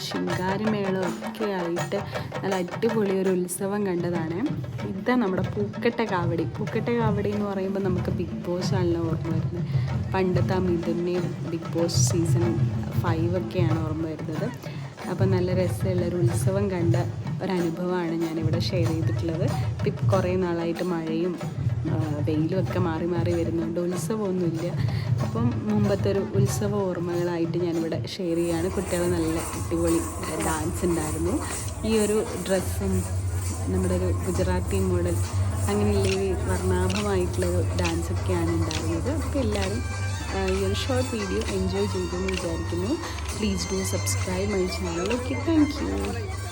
ശിങ്കാരിമേളവും ഒക്കെ ആയിട്ട് നല്ല അടിപൊളി ഒരു ഉത്സവം കണ്ടതാണ്. ഇതാ നമ്മുടെ പൂക്കട്ട കാവടി. പൂക്കട്ട കാവടി എന്ന് പറയുമ്പോൾ നമുക്ക് ബിഗ് ബോസ് ആണല്ലോ ഓർമ്മ വരുന്നത്. പണ്ടത്തെ ആ മിഥുനെയും ബിഗ് ബോസ് സീസൺ 5 ഒക്കെയാണ് ഓർമ്മ വരുന്നത്. അപ്പോൾ നല്ല രസമുള്ളൊരു ഉത്സവം കണ്ട ഒരനുഭവമാണ് ഞാനിവിടെ ഷെയർ ചെയ്തിട്ടുള്ളത്. ഇപ്പം കുറേ നാളായിട്ട് മഴയും വെയിലും ഒക്കെ മാറി മാറി വരുന്നുണ്ട്, ഉത്സവമൊന്നുമില്ല. അപ്പം മുമ്പത്തെ ഒരു ഉത്സവ ഓർമ്മകളായിട്ട് ഞാനിവിടെ ഷെയർ ചെയ്യുകയാണ്. കുട്ടികൾ നല്ല അടിപൊളി ഡാൻസ് ഉണ്ടായിരുന്നു. ഈ ഒരു ഡ്രസ്സും നമ്മുടെ ഒരു ഗുജറാത്തി മോഡൽ അങ്ങനെയുള്ള ഈ വർണ്ണാഭമായിട്ടുള്ളൊരു ഡാൻസൊക്കെയാണ് ഉണ്ടായിരുന്നത്. അപ്പോൾ എല്ലാവരും ഈ ഒരു ഷോർട്ട് വീഡിയോ എൻജോയ് ചെയ്തു എന്ന് വിചാരിക്കുന്നു. Please do subscribe my channel. Okay, thank you.